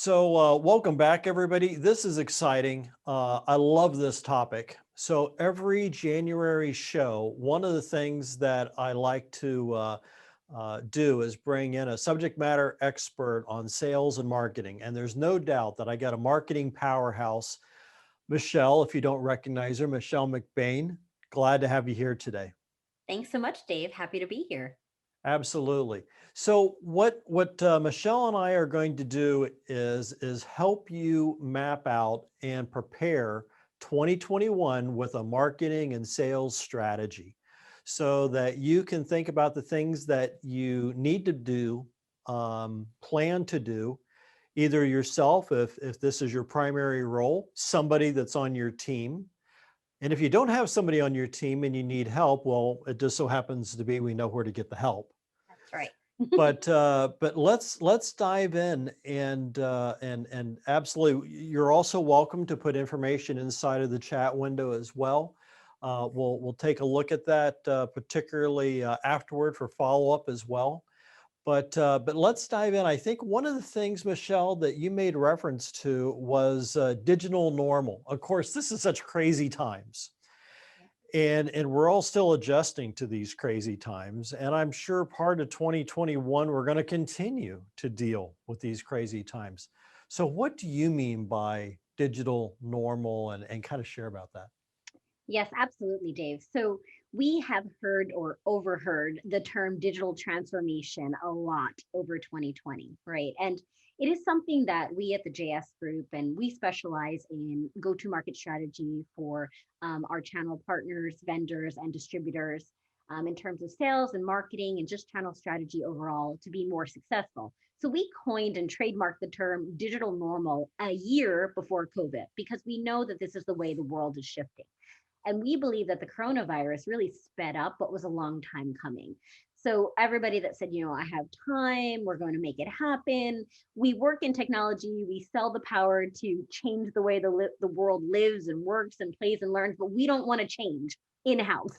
Welcome back, everybody. This is exciting. I love this topic. So every January show, one of the things that I like to do is bring in a subject matter expert on sales and marketing. And there's no doubt that I got a marketing powerhouse, Michelle, if you don't recognize her, Michelle McBain. Glad to have you here today. Thanks so much, Dave. Happy to be here. Absolutely. So what Michelle and I are going to do is help you map out and prepare 2021 with a marketing and sales strategy, so that you can think about the things that you need to do, plan to do, either yourself if this is your primary role, somebody that's on your team, and if you don't have somebody on your team and you need help, well, it just so happens to be we know where to get the help. That's right. But let's dive in and absolutely, you're also welcome to put information inside of the chat window as well. We'll take a look at that, particularly afterward for follow up as well. But let's dive in. I think one of the things, Michelle, that you made reference to was digital normal. Of course, this is such crazy times, and we're all still adjusting to these crazy times. And I'm sure part of 2021 we're going to continue to deal with these crazy times. So, what do you mean by digital normal, and kind of share about that? Yes, absolutely, Dave. So we have heard or overheard the term digital transformation a lot over 2020, right? And it is something that we at the JS Group and we specialize in go to market strategy for our channel partners, vendors, and distributors in terms of sales and marketing and just channel strategy overall to be more successful. So we coined and trademarked the term digital normal a year before COVID because we know that this is the way the world is shifting. And we believe that the coronavirus really sped up what was a long time coming. So everybody that said, I have time, we're going to make it happen. We work in technology, we sell the power to change the way the world lives and works and plays and learns, but we don't want to change in-house.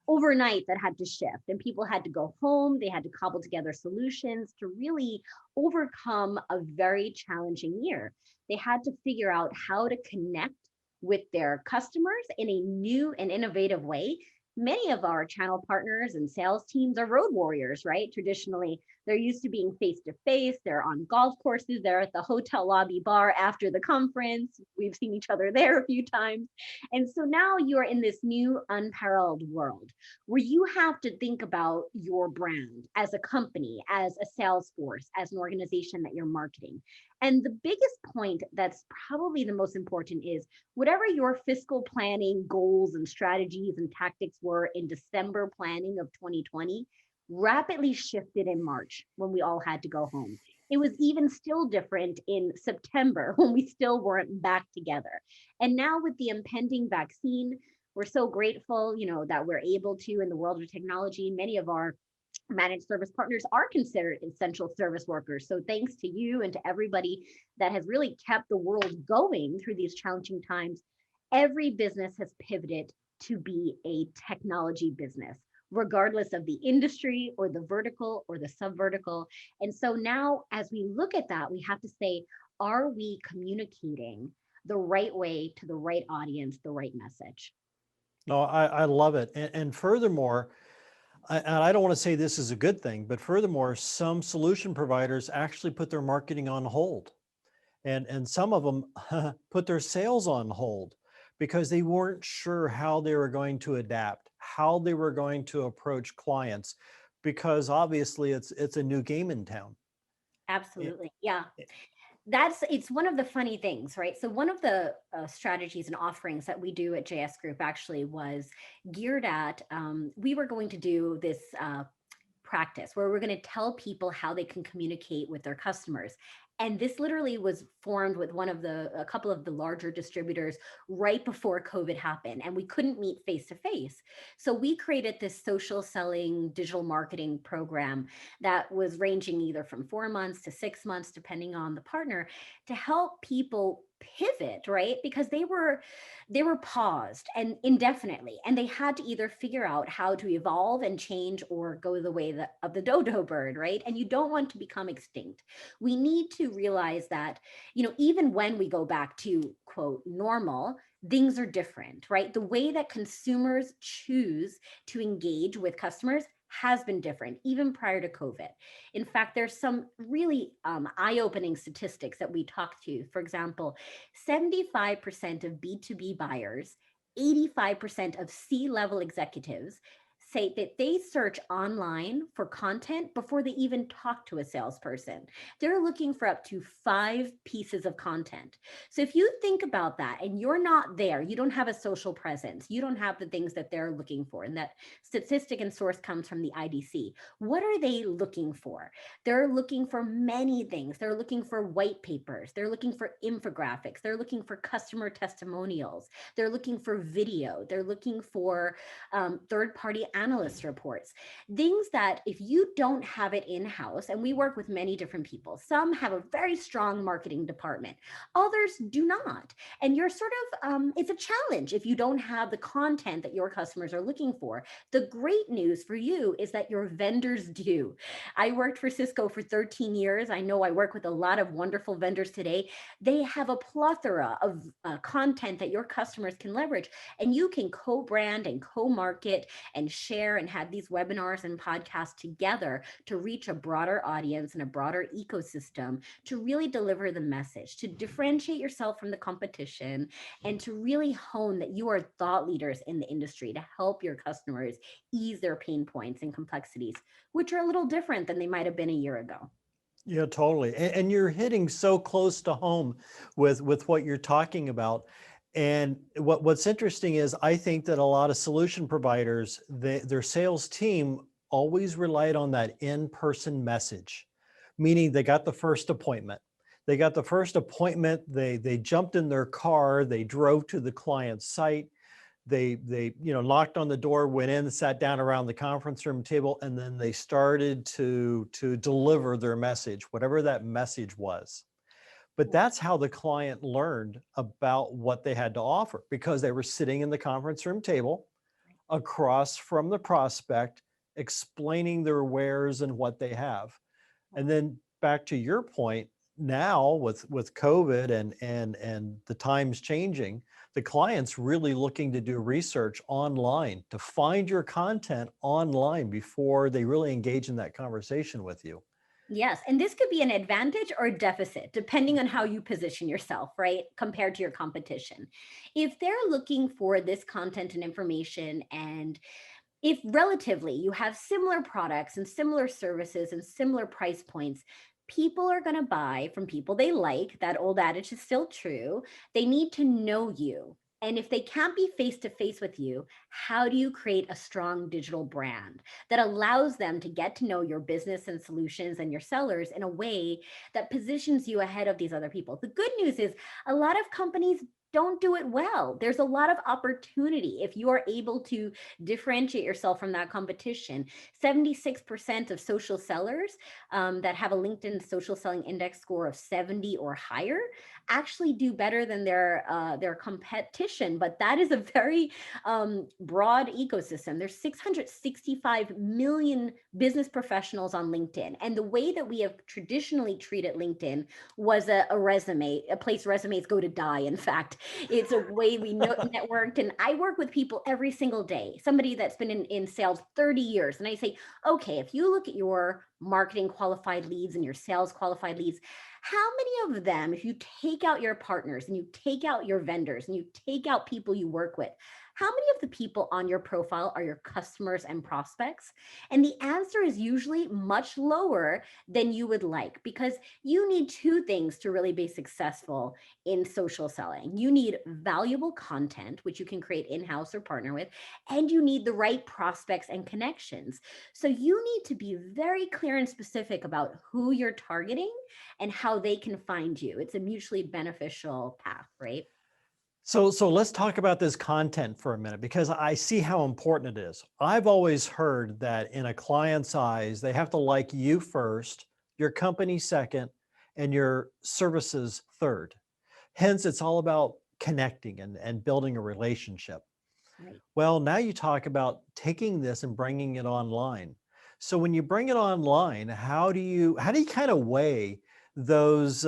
Overnight, that had to shift, and people had to go home. They had to cobble together solutions to really overcome a very challenging year. They had to figure out how to connect with their customers in a new and innovative way. Many of our channel partners and sales teams are road warriors, right? Traditionally, they're used to being face to face. They're on golf courses. They're at the hotel lobby bar after the conference. We've seen each other there a few times. And so now you're in this new unparalleled world where you have to think about your brand as a company, as a sales force, as an organization that you're marketing. And the biggest point that's probably the most important is whatever your fiscal planning goals and strategies and tactics were in December planning of 2020 rapidly shifted in March when we all had to go home. It was even still different in September when we still weren't back together. And now with the impending vaccine, we're so grateful, that we're able to in the world of technology. Many of our managed service partners are considered essential service workers. So thanks to you and to everybody that has really kept the world going through these challenging times. Every business has pivoted to be a technology business, regardless of the industry or the vertical or the sub vertical. And so now, as we look at that, we have to say, are we communicating the right way to the right audience, the right message? No, I love it. And furthermore, and I don't want to say this is a good thing, but furthermore, some solution providers actually put their marketing on hold. And some of them put their sales on hold because they weren't sure how they were going to adapt, how they were going to approach clients, because obviously it's a new game in town. Eh, Absolutely. Yeah. eh, It's one of the funny things, right? So one of the strategies and offerings that we do at JS Group actually was geared at we were going to do this practice where we're going to tell people how they can communicate with their customers. And this literally was formed with a couple of the larger distributors right before COVID happened, and we couldn't meet face to face. So we created this social selling digital marketing program that was ranging either from 4 months to 6 months, depending on the partner, to help people pivot, right? Because they were paused and indefinitely, and they had to either figure out how to evolve and change or go the way of the dodo bird, right? And you don't want to become extinct. We need to realize that, even when we go back to quote normal, things are different, right? The way that consumers choose to engage with customers has been different even prior to COVID. In fact, there's some really eye-opening statistics that we talked to. For example, 75% of B2B buyers, 85% of C-level executives say that they search online for content before they even talk to a salesperson. They're looking for up to 5 pieces of content. So if you think about that and you're not there, you don't have a social presence, you don't have the things that they're looking for, and that statistic and source comes from the IDC. What are they looking for? They're looking for many things. They're looking for white papers. They're looking for infographics. They're looking for customer testimonials. They're looking for video. They're looking for third-party analyst reports. Things that if you don't have it in-house, and we work with many different people, some have a very strong marketing department, others do not. And you're sort of, it's a challenge if you don't have the content that your customers are looking for. The great news for you is that your vendors do. I worked for Cisco for 13 years. I know I work with a lot of wonderful vendors today. They have a plethora of content that your customers can leverage, and you can co-brand and co-market and share and have these webinars and podcasts together to reach a broader audience and a broader ecosystem to really deliver the message, to differentiate yourself from the competition, and to really hone that you are thought leaders in the industry to help your customers ease their pain points and complexities, which are a little different than they might have been a year ago. Yeah, totally. And you're hitting so close to home with what you're talking about. And what's interesting is I think that a lot of solution providers, their sales team always relied on that in-person message, meaning they got the first appointment. They got the first appointment, they jumped in their car, they drove to the client's site, they knocked on the door, went in, sat down around the conference room table, and then they started to deliver their message, whatever that message was. But that's how the client learned about what they had to offer, because they were sitting in the conference room table across from the prospect, explaining their wares and what they have. And then back to your point, now with COVID and the times changing, the client's really looking to do research online, to find your content online before they really engage in that conversation with you. Yes, and this could be an advantage or a deficit, depending on how you position yourself, right, compared to your competition. If they're looking for this content and information, and if relatively you have similar products and similar services and similar price points, people are going to buy from people they like. That old adage is still true. They need to know you. And if they can't be face to face with you, how do you create a strong digital brand that allows them to get to know your business and solutions and your sellers in a way that positions you ahead of these other people? The good news is a lot of companies don't do it well. There's a lot of opportunity if you are able to differentiate yourself from that competition. 76% of social sellers that have a LinkedIn social selling index score of 70 or higher actually do better than their competition. But that is a very broad ecosystem. There's 665 million business professionals on LinkedIn. And the way that we have traditionally treated LinkedIn was a resume, a place resumes go to die, in fact. It's a way we networked. And I work with people every single day, somebody that's been in sales 30 years. And I say, okay, if you look at your marketing qualified leads and your sales qualified leads, how many of them, if you take out your partners and you take out your vendors and you take out people you work with, how many of the people on your profile are your customers and prospects? And the answer is usually much lower than you would like, because you need two things to really be successful in social selling. You need valuable content, which you can create in-house or partner with, and you need the right prospects and connections. So you need to be very clear and specific about who you're targeting and how they can find you. It's a mutually beneficial path, right? So let's talk about this content for a minute, because I see how important it is. I've always heard that in a client's eyes, they have to like you first, your company second, and your services third. Hence, it's all about connecting and building a relationship. Right. Well, now you talk about taking this and bringing it online. So when you bring it online, how do you kind of weigh those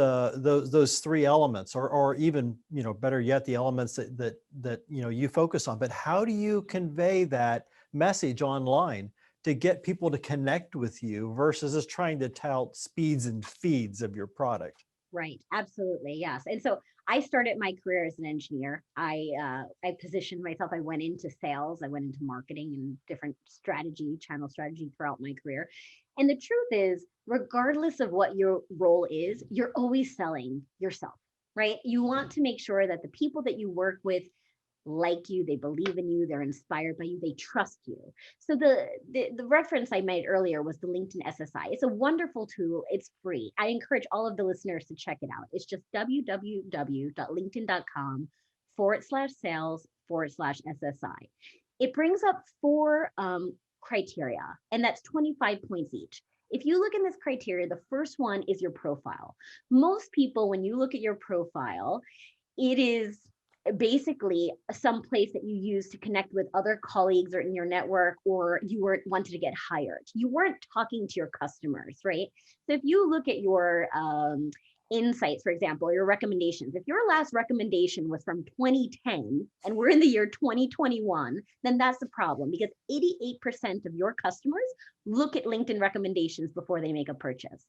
three elements, or even, better yet, the elements that you focus on? But how do you convey that message online to get people to connect with you versus just trying to tout speeds and feeds of your product? Right. Absolutely. Yes. And so I started my career as an engineer. I positioned myself. I went into sales. I went into marketing and different channel strategy throughout my career. And the truth is, regardless of what your role is, you're always selling yourself, right? You want to make sure that the people that you work with like you, they believe in you, they're inspired by you, they trust you. So the reference I made earlier was the LinkedIn SSI. It's a wonderful tool. It's free. I encourage all of the listeners to check it out. It's just www.linkedin.com/sales/SSI. It brings up four criteria, and that's 25 points each. If you look in this criteria, the first one is your profile. Most people, when you look at your profile, it is basically some place that you use to connect with other colleagues or in your network, or wanted to get hired. You weren't talking to your customers, right? So if you look at your insights, for example, your recommendations, if your last recommendation was from 2010 and we're in the year 2021, then that's the problem, because 88% of your customers look at LinkedIn recommendations before they make a purchase.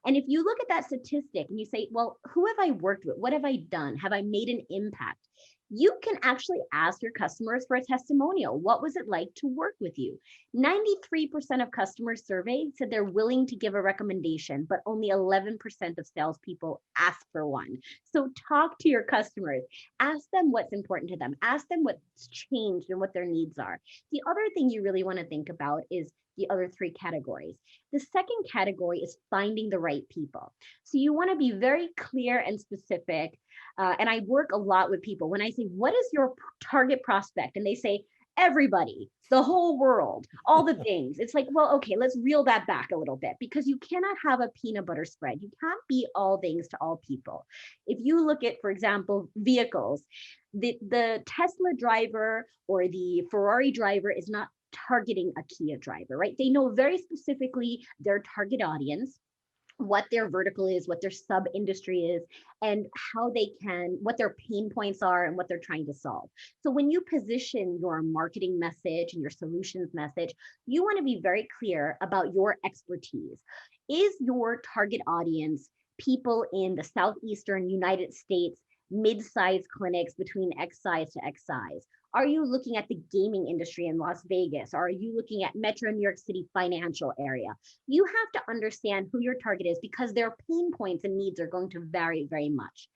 And if you look at that statistic and you say, well, who have I worked with? What have I done? Have I made an impact? You can actually ask your customers for a testimonial. What was it like to work with you? 93% of customers surveyed said they're willing to give a recommendation, but only 11% of salespeople ask for one. So talk to your customers, ask them what's important to them, ask them what's changed and what their needs are. The other thing you really want to think about is the other three categories. The second category is finding the right people. So you want to be very clear and specific. And I work a lot with people when I say, what is your target prospect? And they say, everybody, the whole world, all the things. It's like, well, okay, let's reel that back a little bit, because you cannot have a peanut butter spread. You can't be all things to all people. If you look at, for example, vehicles, the Tesla driver or the Ferrari driver is not targeting a Kia driver, right? They know very specifically their target audience, what their vertical is, what their sub industry is, and what their pain points are and what they're trying to solve. So when you position your marketing message and your solutions message, you want to be very clear about your expertise. Is your target audience people in the Southeastern United States, mid-sized clinics between X size to X size? Are you looking at the gaming industry in Las Vegas? Or are you looking at Metro New York City financial area? You have to understand who your target is, because their pain points and needs are going to vary very much.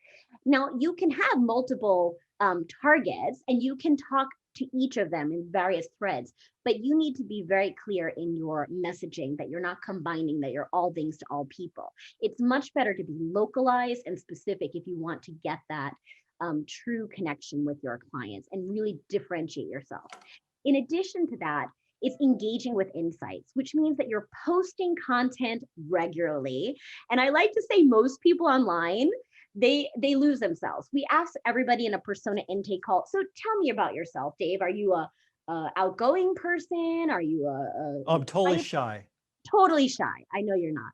Now, you can have multiple targets and you can talk to each of them in various threads, but you need to be very clear in your messaging that you're not combining, that you're all things to all people. It's much better to be localized and specific if you want to get that true connection with your clients and really differentiate yourself. In addition to that, it's engaging with insights, which means that you're posting content regularly. And I like to say most people online, they lose themselves. We ask everybody in a persona intake call, so tell me about yourself, Dave. Are you a outgoing person? Are you I'm totally shy. totally shy? I know you're not.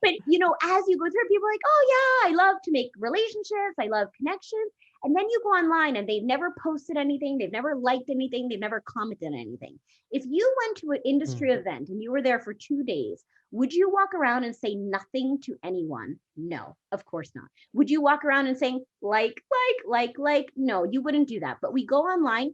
But as you go through, people are like, oh yeah, I love to make relationships, I love connections. And then you go online and they've never posted anything, they've never liked anything, they've never commented on anything. If you went to an industry event and you were there for 2 days, would you walk around and say nothing to anyone? No, of course not. Would you walk around and saying like? No, you wouldn't do that. But we go online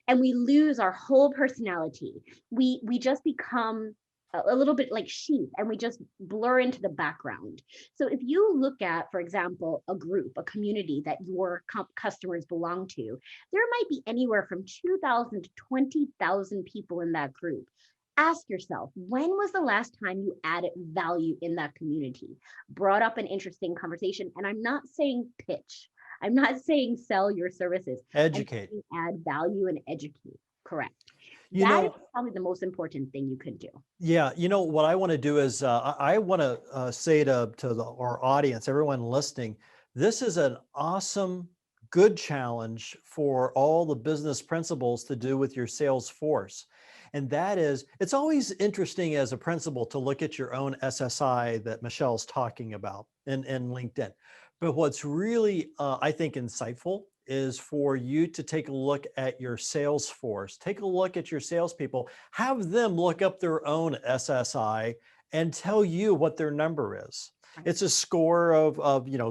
and we lose our whole personality. We just become a little bit like sheep, and we just blur into the background. So if you look at, for example, a group, a community that your customers belong to, there might be anywhere from 2,000 to 20,000 people in that group. Ask yourself, when was the last time you added value in that community, brought up an interesting conversation? And I'm not saying pitch, I'm not saying sell your services. Educate. And add value and educate. Correct. You That is know, probably the most important thing you could do. yeah, what I want to do is I want to say to our audience, everyone listening, This is an awesome, good challenge for all the business principals to do with your sales force. And that is, it's always interesting as a principal to look at your own SSI that Michelle's talking about in LinkedIn. But what's really, I think, insightful is for you to take a look at your sales force, take a look at your salespeople, have them look up their own SSI and tell you what their number is. Right. It's a score of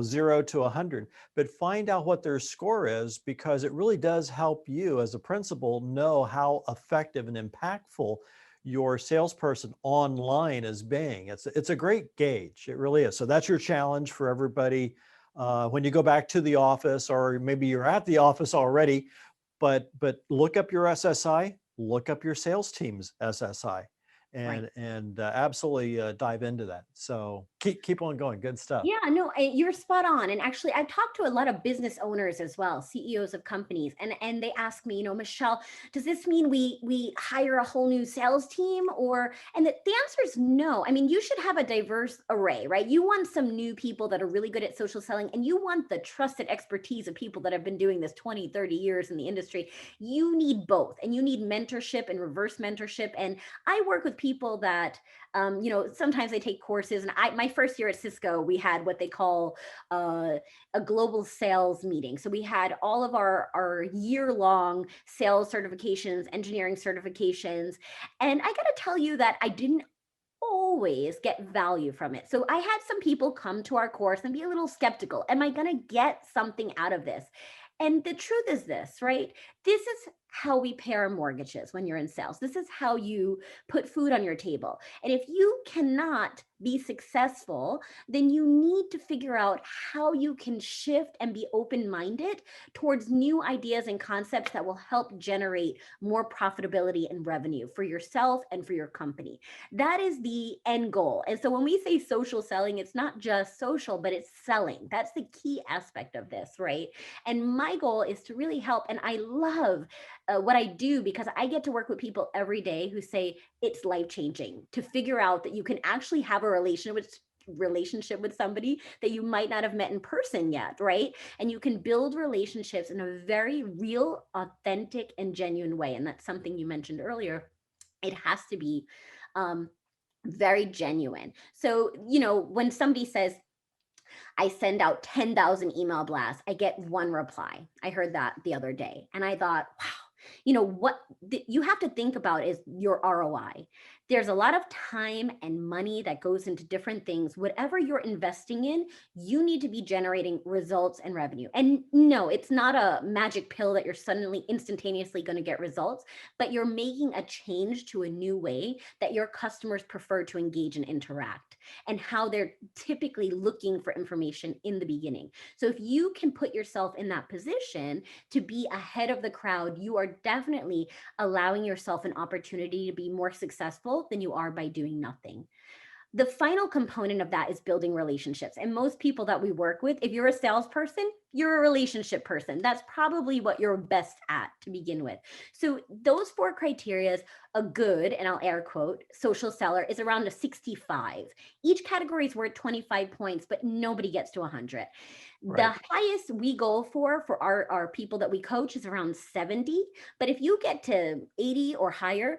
0 to 100, but find out what their score is, because it really does help you as a principal know how effective and impactful your salesperson online is being. It's a great gauge. It really is. So that's your challenge for everybody when you go back to the office, or maybe you're at the office already, but look up your SSI, look up your sales team's SSI, Right. and absolutely dive into that. So keep on going. Good stuff. Yeah, no, you're spot on. And actually, I've talked to a lot of business owners as well, CEOs of companies, and they ask me, Michelle, does this mean we hire a whole new sales team, or? And the answer is no. I mean, you should have a diverse array, right? You want some new people that are really good at social selling, and you want the trusted expertise of people that have been doing this 20, 30 years in the industry. You need both, and you need mentorship and reverse mentorship. And I work with people that sometimes they take courses. And my first year at Cisco, we had what they call a global sales meeting. So we had all of our year long sales certifications, engineering certifications. And I got to tell you that I didn't always get value from it. So I had some people come to our course and be a little skeptical. Am I going to get something out of this? And the truth is this, right? This is how we pay our mortgages when you're in sales. This is how you put food on your table. And if you cannot be successful, then you need to figure out how you can shift and be open minded towards new ideas and concepts that will help generate more profitability and revenue for yourself and for your company. That is the end goal. And so when we say social selling, it's not just social, but it's selling. That's the key aspect of this, right? And my goal is to really help. And I love what I do, because I get to work with people every day who say it's life changing to figure out that you can actually have a relationship with somebody that you might not have met in person yet, right? And you can build relationships in a very real, authentic, and genuine way. And that's something you mentioned earlier. It has to be um, very genuine. So, when somebody says, I send out 10,000 email blasts, I get one reply. I heard that the other day. And I thought, wow, what you have to think about is your ROI. There's a lot of time and money that goes into different things. Whatever you're investing in, you need to be generating results and revenue. And no, it's not a magic pill that you're suddenly instantaneously going to get results, but you're making a change to a new way that your customers prefer to engage and interact, and how they're typically looking for information in the beginning. So if you can put yourself in that position to be ahead of the crowd, you are definitely allowing yourself an opportunity to be more successful than you are by doing nothing. The final component of that is building relationships. And most people that we work with, if you're a salesperson, you're a relationship person. That's probably what you're best at to begin with. So those four criteria, a good, and I'll air quote, social seller is around a 65. Each category is worth 25 points, but nobody gets to 100. Right. The highest we go for our people that we coach is around 70. But if you get to 80 or higher,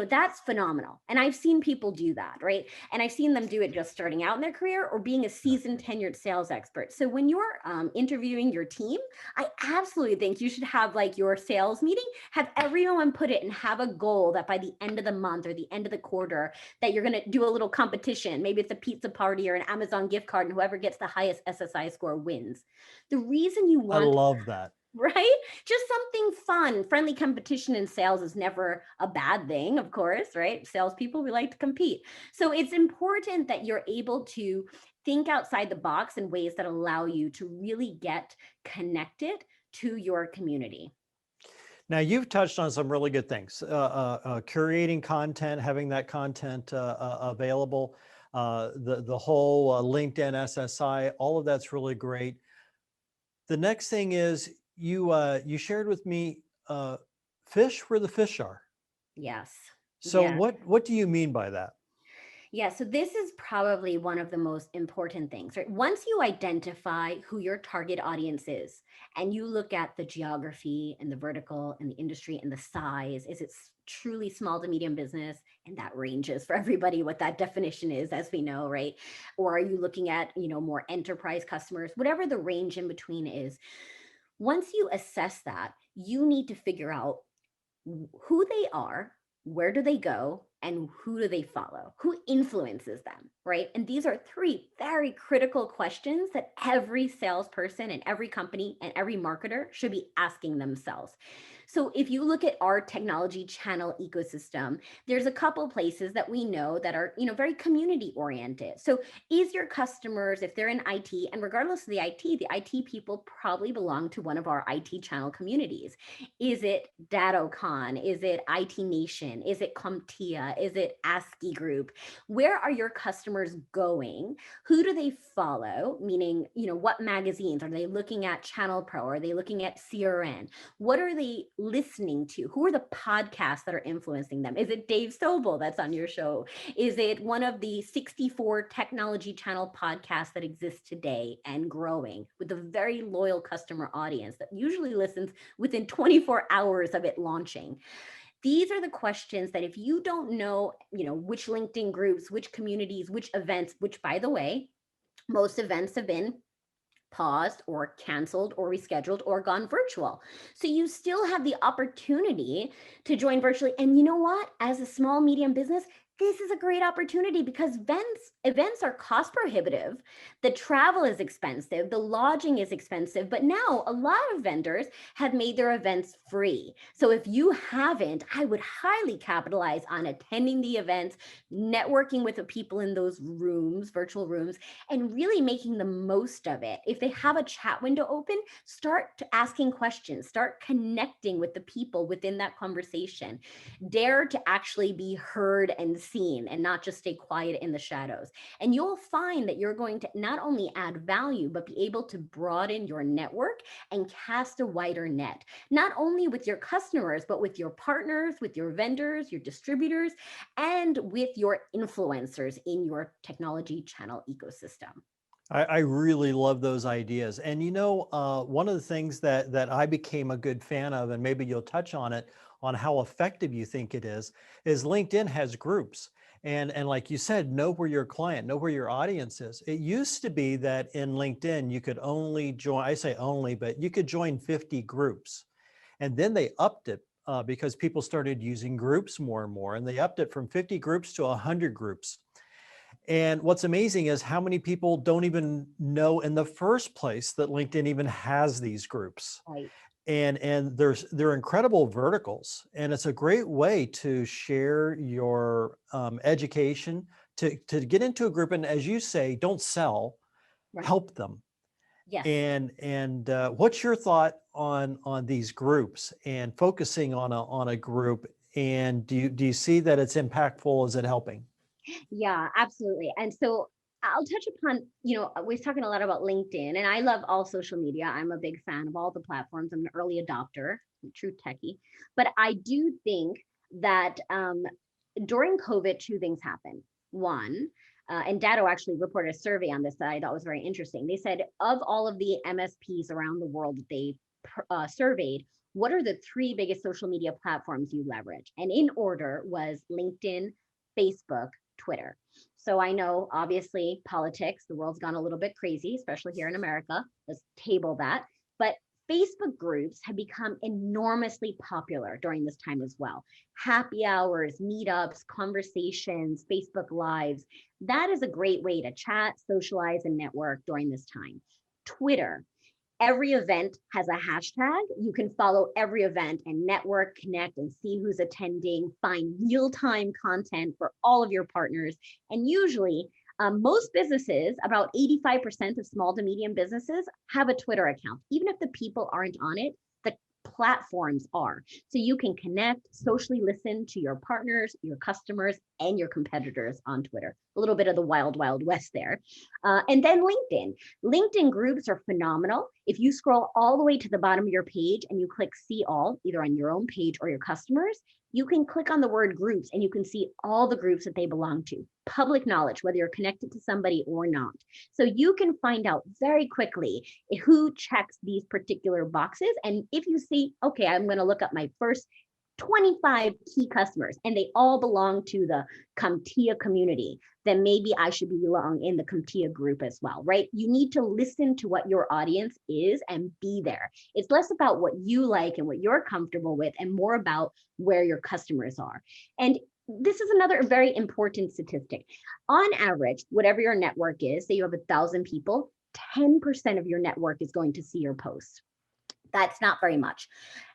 that's phenomenal. And I've seen people do that, right? And I've seen them do it just starting out in their career or being a seasoned, tenured sales expert. So when you're interviewing your team, I absolutely think you should have like your sales meeting, have everyone put it and have a goal that by the end of the month or the end of the quarter, that you're going to do a little competition. Maybe it's a pizza party or an Amazon gift card, and whoever gets the highest SSI score wins. The reason you I want, love that. right? Just something fun. Friendly competition in sales is never a bad thing, of course, right? Salespeople, we like to compete. So it's important that you're able to think outside the box in ways that allow you to really get connected to your community. Now, you've touched on some really good things. Curating content, having that content available, the whole LinkedIn SSI, all of that's really great. The next thing is you shared with me fish where the fish are. Yes. So Yeah. what do you mean by that? Yeah, so this is probably one of the most important things, right? Once you identify who your target audience is and you look at the geography and the vertical and the industry and the size, is it truly small to medium business? And that ranges for everybody what that definition is, as we know, right? Or are you looking at, more enterprise customers, whatever the range in between is. Once you assess that, you need to figure out who they are, where do they go, and who do they follow? Who influences them, right? And these are three very critical questions that every salesperson and every company and every marketer should be asking themselves. So if you look at our technology channel ecosystem, there's a couple places that we know that are, very community oriented. So is your customers, if they're in IT, and regardless of the IT people probably belong to one of our IT channel communities. Is it DattoCon? Is it IT Nation? Is it CompTIA? Is it ASCII Group? Where are your customers going? Who do they follow? Meaning, what magazines? Are they looking at Channel Pro? Are they looking at CRN? What are they listening to? Who are the podcasts that are influencing them? Is it Dave Sobel that's on your show? Is it one of the 64 technology channel podcasts that exist today and growing with a very loyal customer audience that usually listens within 24 hours of it launching? These are the questions that if you don't know, which LinkedIn groups, which communities, which events, which by the way, most events have been paused or canceled or rescheduled or gone virtual. So you still have the opportunity to join virtually. And you know what? As a small, medium business, this is a great opportunity because events are cost prohibitive. The travel is expensive, the lodging is expensive, but now a lot of vendors have made their events free. So if you haven't, I would highly capitalize on attending the events, networking with the people in those rooms, virtual rooms, and really making the most of it. If they have a chat window open, start asking questions, start connecting with the people within that conversation. Dare to actually be heard and seen and not just stay quiet in the shadows. And you'll find that you're going to not only add value, but be able to broaden your network and cast a wider net, not only with your customers, but with your partners, with your vendors, your distributors, and with your influencers in your technology channel ecosystem. I really love those ideas. And one of the things that I became a good fan of, and maybe you'll touch on it, on how effective you think it is LinkedIn has groups. And like you said, know where your client, know where your audience is. It used to be that in LinkedIn, you could only join, I say only, but you could join 50 groups. And then they upped it because people started using groups more and more. And they upped it from 50 groups to 100 groups. And what's amazing is how many people don't even know in the first place that LinkedIn even has these groups. Right. And they're incredible verticals, and it's a great way to share your education, to get into a group, and as you say, don't sell, Right. help them. Yes. And what's your thought on these groups and focusing on a group? And do you see that it's impactful? Is it helping? Yeah, absolutely. And so I'll touch upon, we're talking a lot about LinkedIn, and I love all social media. I'm a big fan of all the platforms. I'm an early adopter, I'm a true techie. But I do think that during COVID, two things happened. One, and Datto actually reported a survey on this that I thought was very interesting. They said of all of the MSPs around the world that they surveyed, what are the three biggest social media platforms you leverage? And in order was LinkedIn, Facebook, Twitter. So I know obviously politics, the world's gone a little bit crazy, especially here in America. Let's table that. But Facebook groups have become enormously popular during this time as well. Happy hours, meetups, conversations, Facebook Lives. That is a great way to chat, socialize, and network during this time. Twitter. Every event has a hashtag. You can follow every event and network, connect, and see who's attending, find real-time content for all of your partners. And usually, most businesses, about 85% of small to medium businesses, have a Twitter account. Even if the people aren't on it, the platforms are. So you can connect, socially listen to your partners, your customers, and your competitors on Twitter. A little bit of the wild, wild west there. And then LinkedIn. LinkedIn groups are phenomenal. If you scroll all the way to the bottom of your page and you click see all, either on your own page or your customers, you can click on the word groups and you can see all the groups that they belong to. Public knowledge, whether you're connected to somebody or not. So you can find out very quickly who checks these particular boxes. And if you see, okay, I'm going to look up my first 25 key customers and they all belong to the CompTIA community, then maybe I should belong in the CompTIA group as well, right? You need to listen to what your audience is and be there. It's less about what you like and what you're comfortable with and more about where your customers are. And this is another very important statistic. On average, whatever your network is, say you have 1,000 people, 10% of your network is going to see your post. That's not very much.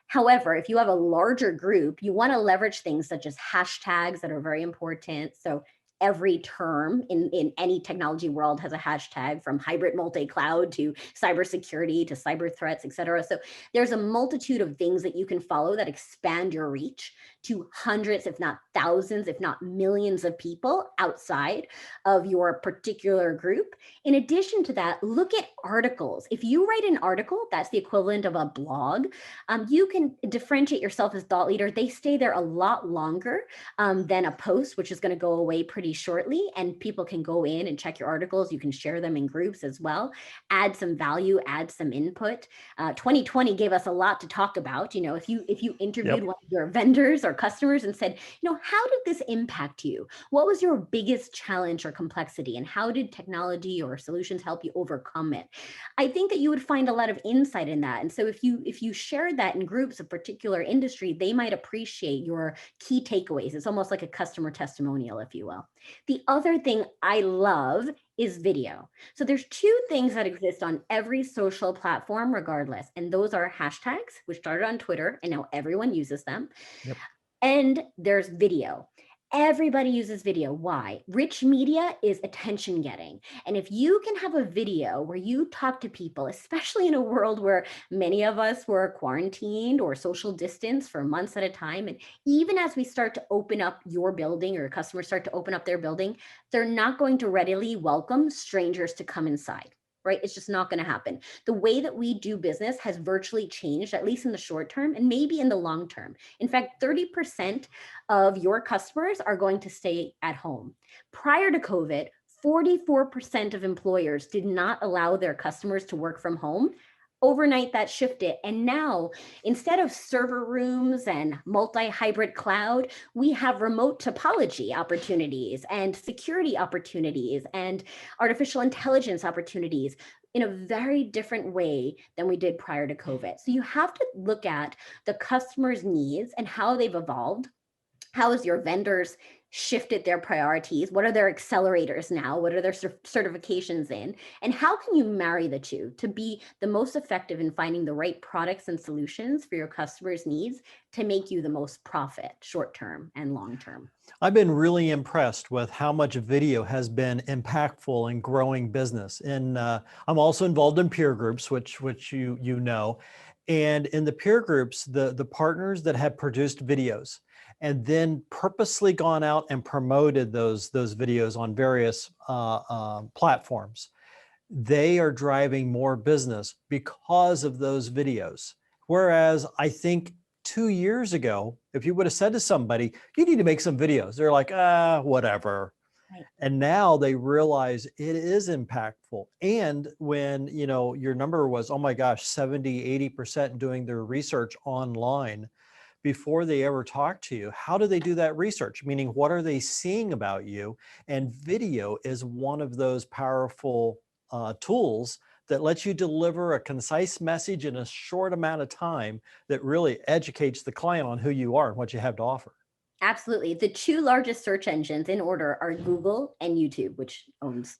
However, if you have a larger group, you want to leverage things such as hashtags that are very important. So every term in any technology world has a hashtag, from hybrid multi-cloud to cybersecurity to cyber threats, et cetera. So there's a multitude of things that you can follow that expand your reach to hundreds, if not thousands, if not millions of people outside of your particular group. In addition to that, look at articles. If you write an article, that's the equivalent of a blog. You can differentiate yourself as thought leader. They stay there a lot longer than a post, which is going to go away pretty shortly. And people can go in and check your articles. You can share them in groups as well. Add some value, add some input. 2020 gave us a lot to talk about. You know, if you interviewed one of your vendors or customers and said, you know, how did this impact you? What was your biggest challenge or complexity? And how did technology or solutions help you overcome it? I think that you would find a lot of insight in that. And so if you shared that in groups of particular industry, they might appreciate your key takeaways. It's almost like a customer testimonial, if you will. The other thing I love is video. So there's two things that exist on every social platform regardless. And those are hashtags, which started on Twitter and now everyone uses them. Yep. And there's video. Everybody uses video. Why? Rich media is attention getting. And if you can have a video where you talk to people, especially in a world where many of us were quarantined or social distance for months at a time, and even as we start to open up your building or your customers start to open up their building, they're not going to readily welcome strangers to come inside. Right? It's just not going to happen. The way that we do business has virtually changed, at least in the short term and maybe in the long term. In fact, 30% of your customers are going to stay at home. Prior to COVID, 44% of employers did not allow their customers to work from home. Overnight, that shifted. And now, instead of server rooms and multi-hybrid cloud, we have remote topology opportunities and security opportunities and artificial intelligence opportunities in a very different way than we did prior to COVID. So you have to look at the customer's needs and how they've evolved. How has your vendors shifted their priorities? What are their accelerators now? What are their certifications in? And how can you marry the two to be the most effective in finding the right products and solutions for your customers' needs to make you the most profit, short-term and long-term? I've been really impressed with how much video has been impactful in growing business. And I'm also involved in peer groups, which you know. And in the peer groups, the partners that have produced videos and then purposely gone out and promoted those videos on various platforms, they are driving more business because of those videos. Whereas I think 2 years ago, if you would have said to somebody, you need to make some videos, they're like, whatever. Right. And now they realize it is impactful. And when, you know, your number was, oh my gosh, 70–80% doing their research online before they ever talk to you, how do they do that research? Meaning, what are they seeing about you? And video is one of those powerful tools that lets you deliver a concise message in a short amount of time that really educates the client on who you are and what you have to offer. Absolutely. The two largest search engines in order are Google and YouTube, which owns,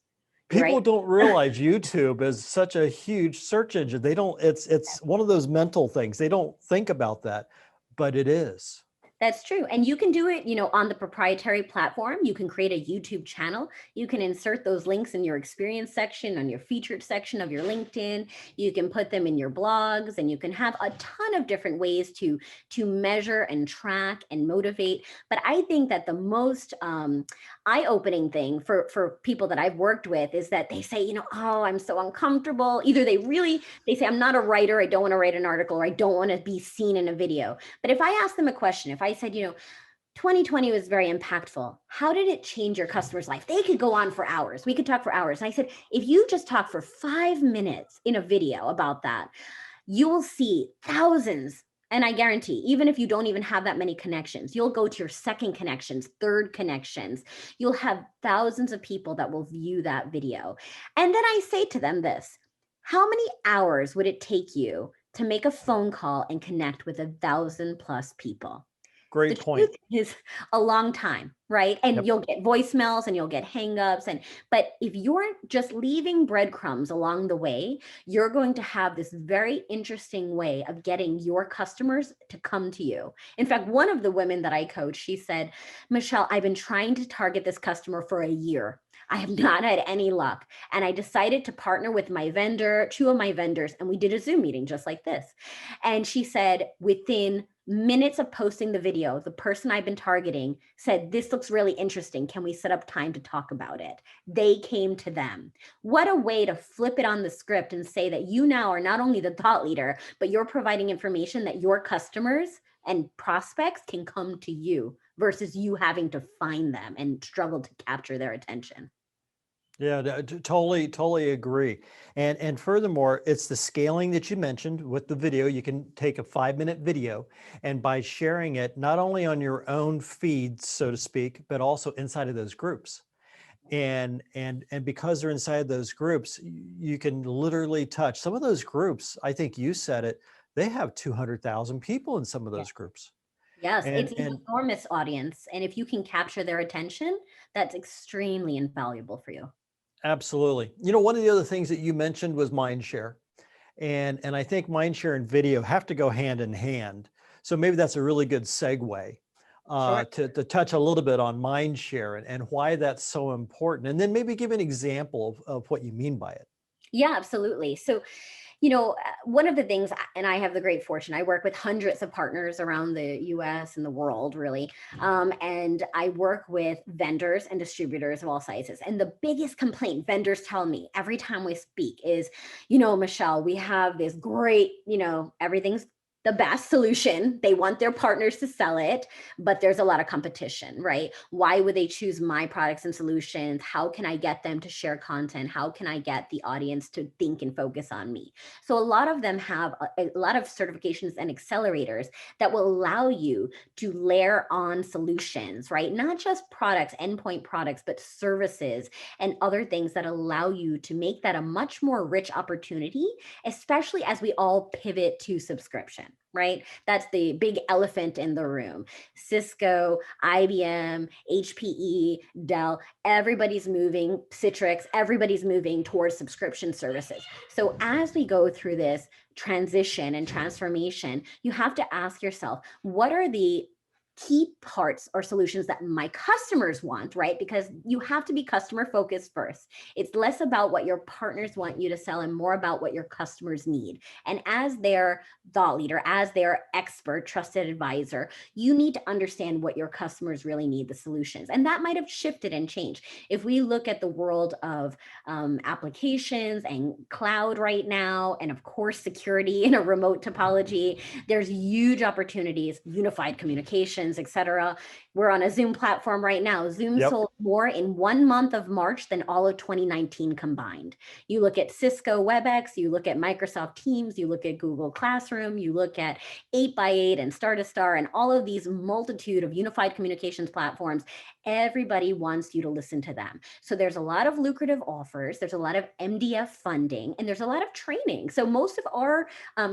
People right? don't realize YouTube is such a huge search engine. They don't, it's one of those mental things. They don't think about that, but it is. That's true. And you can do it, you know, on the proprietary platform. You can create a YouTube channel. You can insert those links in your experience section, on your featured section of your LinkedIn. You can put them in your blogs, and you can have a ton of different ways to measure and track and motivate. But I think that the most eye-opening thing for people that I've worked with is that they say, you know, oh, I'm so uncomfortable. Either they say, I'm not a writer, I don't want to write an article, or I don't want to be seen in a video. But if I ask them a question, if I said, 2020 was very impactful. How did it change your customer's life? They could go on for hours. We could talk for hours. And I said, if you just talk for 5 minutes in a video about that, you will see thousands. And I guarantee, even if you don't even have that many connections, you'll go to your second connections, third connections. You'll have thousands of people that will view that video. And then I say to them this: how many hours would it take you to make a phone call and connect with 1,000+ people? The Great point. truth is a long time, right? And Yep. you'll get voicemails and you'll get hangups. But if you're just leaving breadcrumbs along the way, you're going to have this very interesting way of getting your customers to come to you. In fact, one of the women that I coach, she said, Michelle, I've been trying to target this customer for a year. I have not had any luck. And I decided to partner with my vendor, two of my vendors, and we did a Zoom meeting just like this. And she said, within minutes of posting the video, the person I've been targeting said, this looks really interesting. Can we set up time to talk about it? They came to them. What a way to flip it on the script and say that you now are not only the thought leader, but you're providing information that your customers and prospects can come to you versus you having to find them and struggle to capture their attention. Yeah, totally agree. And furthermore, it's the scaling that you mentioned with the video. You can take a 5-minute video, and by sharing it not only on your own feed, so to speak, but also inside of those groups. And because they're inside those groups, you can literally touch some of those groups. I think you said it, they have 200,000 people in some of Yeah. those groups. Yes, And it's an and enormous audience. And if you can capture their attention, that's extremely invaluable for you. absolutely. One of the other things that you mentioned was mind share. And I think mindshare and video have to go hand in hand. So maybe that's a really good segue Sure. to touch a little bit on mindshare and why that's so important. And then maybe give an example of what you mean by it. Yeah, absolutely. So, one of the things, and I have the great fortune, I work with hundreds of partners around the US and the world, really. And I work with vendors and distributors of all sizes. And the biggest complaint vendors tell me every time we speak is, Michelle, we have this great, everything's the best solution. They want their partners to sell it, but there's a lot of competition, right? Why would they choose my products and solutions? How can I get them to share content? How can I get the audience to think and focus on me? So a lot of them have a lot of certifications and accelerators that will allow you to layer on solutions, right? Not just products, endpoint products, but services and other things that allow you to make that a much more rich opportunity, especially as we all pivot to subscription, right? That's the big elephant in the room. Cisco, IBM, HPE, Dell, everybody's moving, Citrix, everybody's moving towards subscription services. So as we go through this transition and transformation, you have to ask yourself, what are the key parts or solutions that my customers want, right? Because you have to be customer focused first. It's less about what your partners want you to sell and more about what your customers need. And as their thought leader, as their expert, trusted advisor, you need to understand what your customers really need, the solutions. And that might have shifted and changed. If we look at the world of applications and cloud right now, and of course, security in a remote topology, there's huge opportunities, unified communications, et cetera. We're on a Zoom platform right now. Zoom Yep. sold more in 1 month of March than all of 2019 combined. You look at Cisco WebEx, you look at Microsoft Teams, you look at Google Classroom, you look at 8x8 and Star to Star and all of these multitude of unified communications platforms. Everybody wants you to listen to them. So there's a lot of lucrative offers, there's a lot of MDF funding, and there's a lot of training. So most of our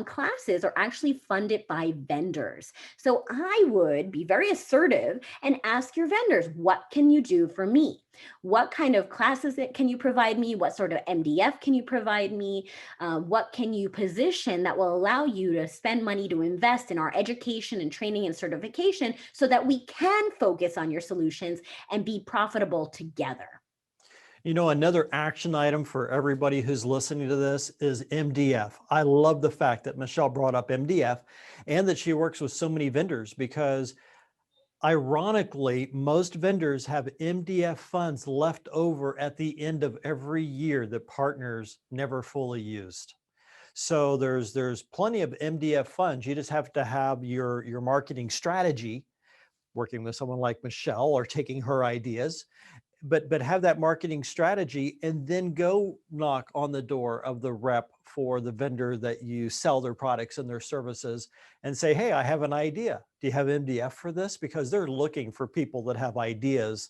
classes are actually funded by vendors. So I would be very assertive and ask your vendors, what can you do for me? What kind of classes can you provide me? What sort of MDF can you provide me? What can you position that will allow you to spend money to invest in our education and training and certification so that we can focus on your solutions and be profitable together? Another action item for everybody who's listening to this is MDF. I love the fact that Michelle brought up MDF and that she works with so many vendors because ironically, most vendors have MDF funds left over at the end of every year that partners never fully used. So there's plenty of MDF funds. You just have to have your marketing strategy working with someone like Michelle or taking her ideas, but have that marketing strategy and then go knock on the door of the rep for the vendor that you sell their products and their services and say, hey, I have an idea. Do you have MDF for this? Because they're looking for people that have ideas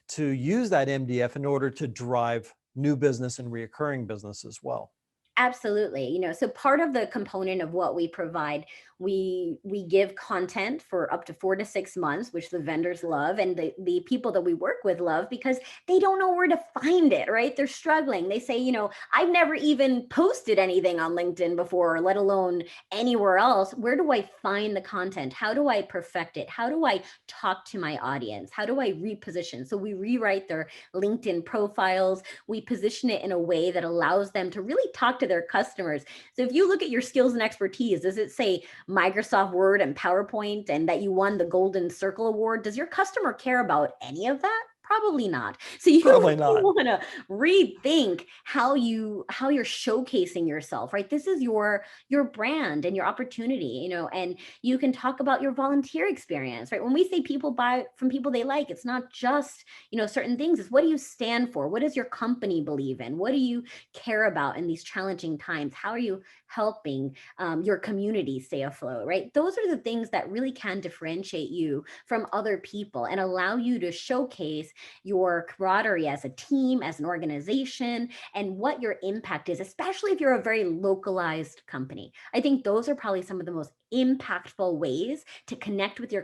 to use that MDF in order to drive new business and reoccurring business as well. Absolutely. So part of the component of what we provide, we give content for up to 4 to 6 months, which the vendors love, and the people that we work with love, because they don't know where to find it, right? They're struggling. They say, I've never even posted anything on LinkedIn before, let alone anywhere else. Where do I find the content? How do I perfect it? How do I talk to my audience? How do I reposition? So we rewrite their LinkedIn profiles. We position it in a way that allows them to really talk to their customers. So if you look at your skills and expertise, does it say Microsoft Word and PowerPoint and that you won the Golden Circle Award? Does your customer care about any of that? Probably not. So you Probably not. want to rethink how you're showcasing yourself, right? This is your brand and your opportunity, and you can talk about your volunteer experience, right? When we say people buy from people they like, it's not just, certain things. It's what do you stand for? What does your company believe in? What do you care about in these challenging times? How are you helping your community stay afloat, right? Those are the things that really can differentiate you from other people and allow you to showcase your camaraderie as a team, as an organization, and what your impact is, especially if you're a very localized company. I think those are probably some of the most impactful ways to connect with your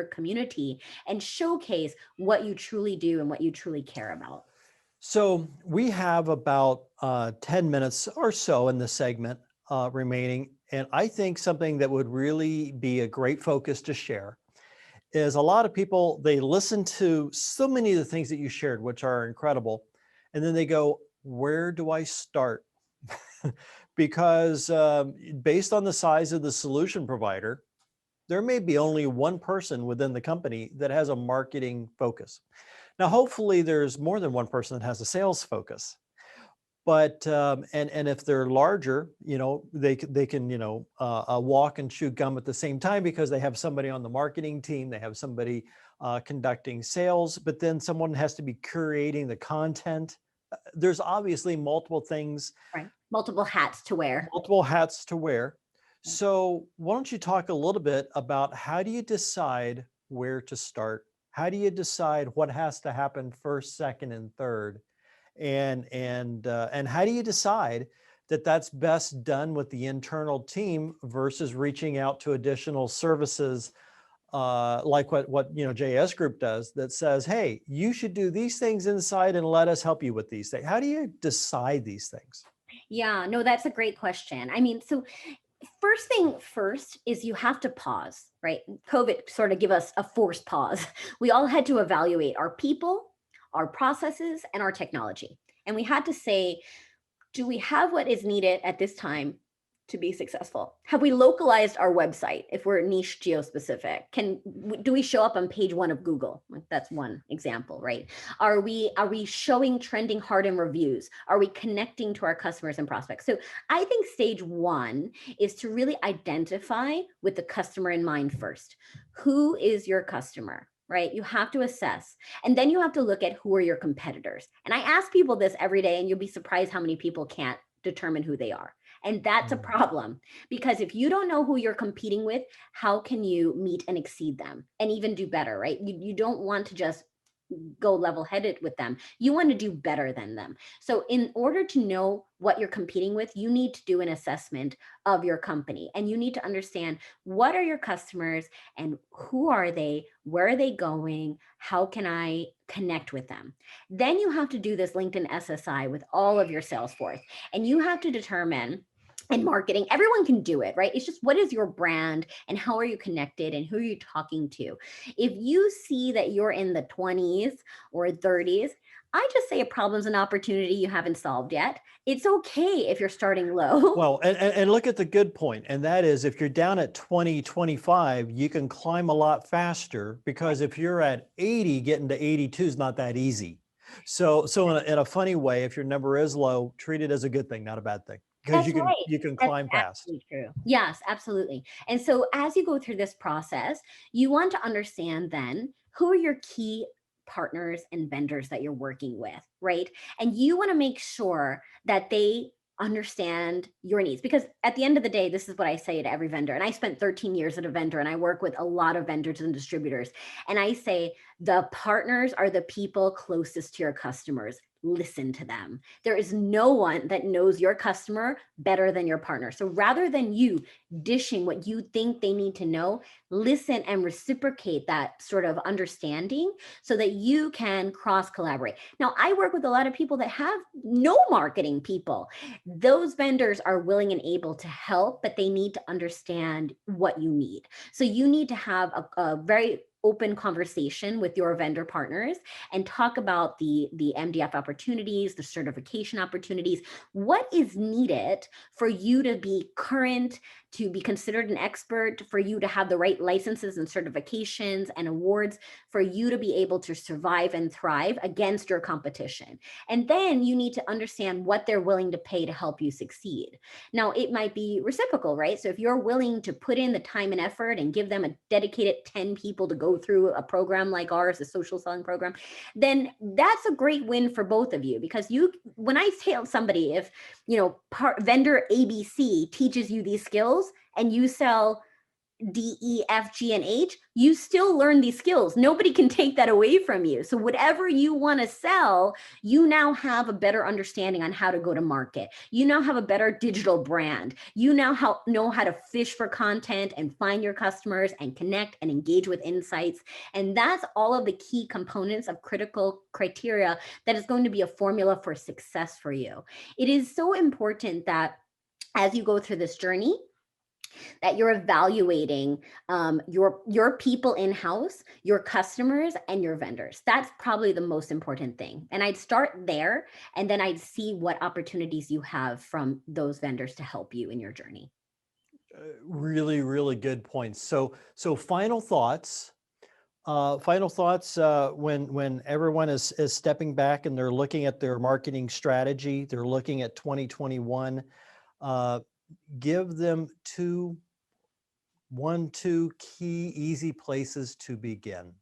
community and showcase what you truly do and what you truly care about. So we have about 10 minutes or so in this segment remaining. And I think something that would really be a great focus to share is a lot of people, they listen to so many of the things that you shared, which are incredible. And then they go, where do I start? Because based on the size of the solution provider, there may be only one person within the company that has a marketing focus. Now, hopefully there's more than one person that has a sales focus, but and if they're larger, they can walk and chew gum at the same time because they have somebody on the marketing team, they have somebody conducting sales, but then someone has to be curating the content. There's obviously multiple things, Right. Multiple hats to wear. multiple hats to wear. So why don't you talk a little bit about how do you decide where to start? How do you decide what has to happen first, second, and third? And how do you decide that that's best done with the internal team versus reaching out to additional services like what JS Group does that says, hey, you should do these things inside and let us help you with these things. How do you decide these things? Yeah, no, that's a great question. I mean, so first thing first is you have to pause, right? COVID sort of give us a forced pause. We all had to evaluate our people, our processes, and our technology. And we had to say, do we have what is needed at this time to be successful? Have we localized our website if we're niche geospecific? Do we show up on page 1 of Google? Like, that's one example, right? Are we showing trending hard-in reviews? Are we connecting to our customers and prospects? So I think stage 1 is to really identify with the customer in mind first. Who is your customer? Right? You have to assess. And then you have to look at who are your competitors. And I ask people this every day, and you'll be surprised how many people can't determine who they are. And that's a problem, because if you don't know who you're competing with, how can you meet and exceed them and even do better, right? You don't want to just go level-headed with them. You want to do better than them. So in order to know what you're competing with, you need to do an assessment of your company, and you need to understand what are your customers and who are they, where are they going, how can I connect with them. Then you have to do this LinkedIn SSI with all of your sales force, and you have to determine, and marketing, everyone can do it, right? It's just, what is your brand and how are you connected and who are you talking to? If you see that you're in the 20s or 30s, I just say a problem's an opportunity you haven't solved yet. It's okay if you're starting low. Well, and look at the good point, and that is if you're down at 20, 25, you can climb a lot faster, because if you're at 80, getting to 82 is not that easy. So in a funny way, if your number is low, treat it as a good thing, not a bad thing, because That's right. you can That's climb fast. absolutely true. Yes, absolutely. And so as you go through this process, you want to understand then who are your key partners and vendors that you're working with, right? And you want to make sure that they understand your needs, because at the end of the day, this is what I say to every vendor. And I spent 13 years at a vendor and I work with a lot of vendors and distributors. And I say the partners are the people closest to your customers. Listen to them. There is no one that knows your customer better than your partner. So rather than you dishing what you think they need to know, listen and reciprocate that sort of understanding so that you can cross collaborate. Now, I work with a lot of people that have no marketing people. Those vendors are willing and able to help, but they need to understand what you need. So you need to have a very open conversation with your vendor partners and talk about the MDF opportunities, the certification opportunities, what is needed for you to be current, to be considered an expert, for you to have the right licenses and certifications and awards, for you to be able to survive and thrive against your competition. And then you need to understand what they're willing to pay to help you succeed. Now, it might be reciprocal, right? So if you're willing to put in the time and effort and give them a dedicated 10 people to go through a program like ours, a social selling program, then that's a great win for both of you. Because when I tell somebody, if vendor ABC teaches you these skills and you sell D, E, F, G, and H, you still learn these skills. Nobody can take that away from you. So whatever you want to sell, you now have a better understanding on how to go to market. You now have a better digital brand. You now know how to fish for content and find your customers and connect and engage with insights. And that's all of the key components of critical criteria that is going to be a formula for success for you. It is so important that as you go through this journey, that you're evaluating your people in house, your customers, and your vendors. That's probably the most important thing. And I'd start there, and then I'd see what opportunities you have from those vendors to help you in your journey. Really, really good points. So final thoughts. When everyone is stepping back and they're looking at their marketing strategy, they're looking at 2021. Uh, Give them two key easy places to begin.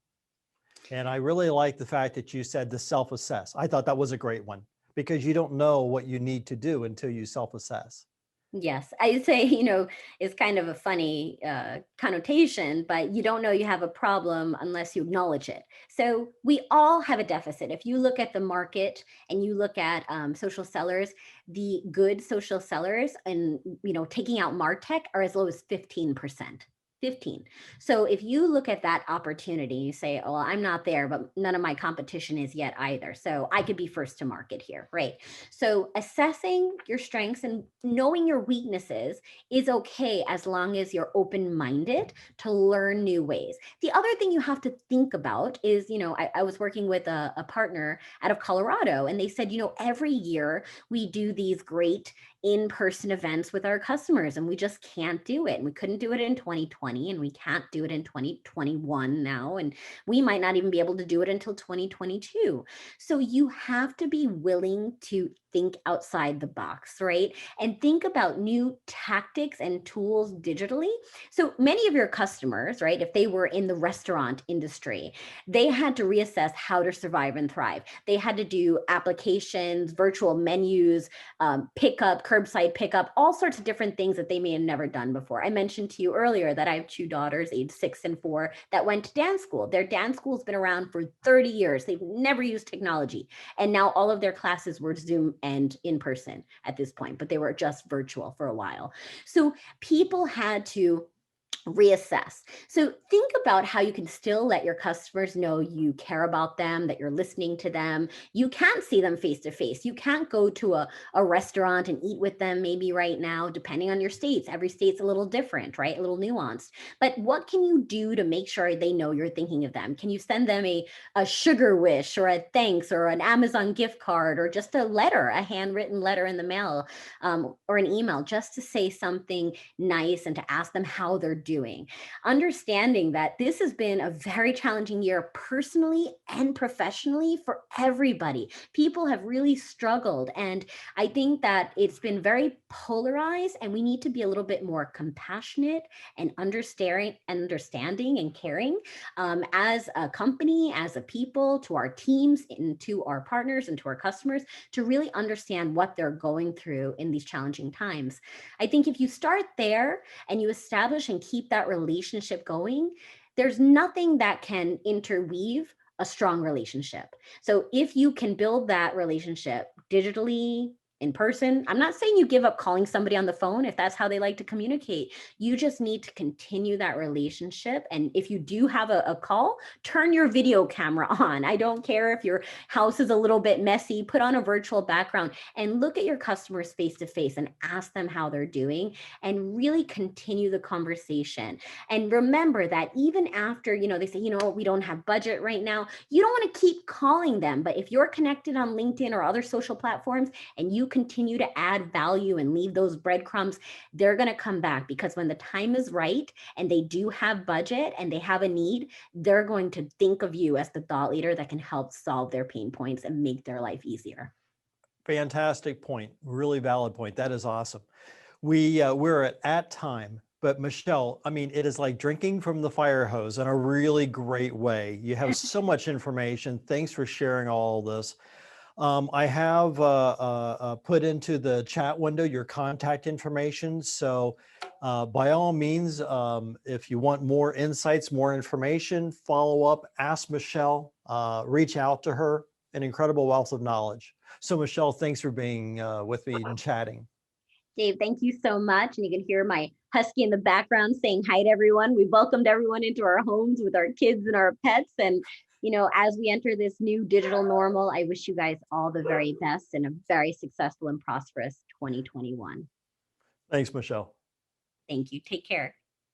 And I really like the fact that you said the self-assess. I thought that was a great one because you don't know what you need to do until you self-assess. Yes, I say, it's kind of a funny connotation, but you don't know you have a problem unless you acknowledge it. So we all have a deficit. If you look at the market and you look at social sellers, the good social sellers and, taking out MarTech are as low as 15%. 15. So if you look at that opportunity, you say, oh, I'm not there, but none of my competition is yet either. So I could be first to market here, right? So assessing your strengths and knowing your weaknesses is okay as long as you're open-minded to learn new ways. The other thing you have to think about is, I was working with a partner out of Colorado, and they said, every year we do these great in-person events with our customers, and we just can't do it. And we couldn't do it in 2020, and we can't do it in 2021 now. And we might not even be able to do it until 2022. So you have to be willing to think outside the box, right? And think about new tactics and tools digitally. So many of your customers, right, if they were in the restaurant industry, they had to reassess how to survive and thrive. They had to do applications, virtual menus, pickup, curbside pickup, all sorts of different things that they may have never done before. I mentioned to you earlier that I have two daughters, age 6 and 4, that went to dance school. Their dance school's been around for 30 years. They've never used technology. And now all of their classes were Zoom and in person at this point, but they were just virtual for a while. So people had to reassess. So think about how you can still let your customers know you care about them, that you're listening to them. You can't see them face to face. You can't go to a restaurant and eat with them maybe right now, depending on your states. Every state's a little different, right? A little nuanced. But what can you do to make sure they know you're thinking of them? Can you send them a sugar wish or a thanks or an Amazon gift card or just a letter, a handwritten letter in the mail or an email just to say something nice and to ask them how they're doing, understanding that this has been a very challenging year personally and professionally for everybody. People have really struggled. And I think that it's been very polarized, and we need to be a little bit more compassionate and understanding and caring, as a company, as a people, to our teams, and to our partners and to our customers, to really understand what they're going through in these challenging times. I think if you start there and you establish and keep that relationship going, there's nothing that can interweave a strong relationship. So if you can build that relationship digitally, in person, I'm not saying you give up calling somebody on the phone if that's how they like to communicate. You just need to continue that relationship. And if you do have a call, turn your video camera on. I don't care if your house is a little bit messy, put on a virtual background and look at your customers face to face and ask them how they're doing, and really continue the conversation. And remember that even after, they say, we don't have budget right now, you don't want to keep calling them. But if you're connected on LinkedIn or other social platforms and you continue to add value and leave those breadcrumbs, they're going to come back, because when the time is right and they do have budget and they have a need, they're going to think of you as the thought leader that can help solve their pain points and make their life easier. Fantastic point. Really valid point. That is awesome. We're at time, but Michelle, I mean, it is like drinking from the fire hose in a really great way. You have so much information. Thanks for sharing all this. I have put into the chat window your contact information. So by all means, if you want more insights, more information, follow up, ask Michelle, reach out to her, an incredible wealth of knowledge. So Michelle, thanks for being with me and chatting. Dave, thank you so much. And you can hear my husky in the background saying hi to everyone. We welcomed everyone into our homes with our kids and our pets. And, as we enter this new digital normal, I wish you guys all the very best and a very successful and prosperous 2021. Thanks, Michelle. Thank you. Take care.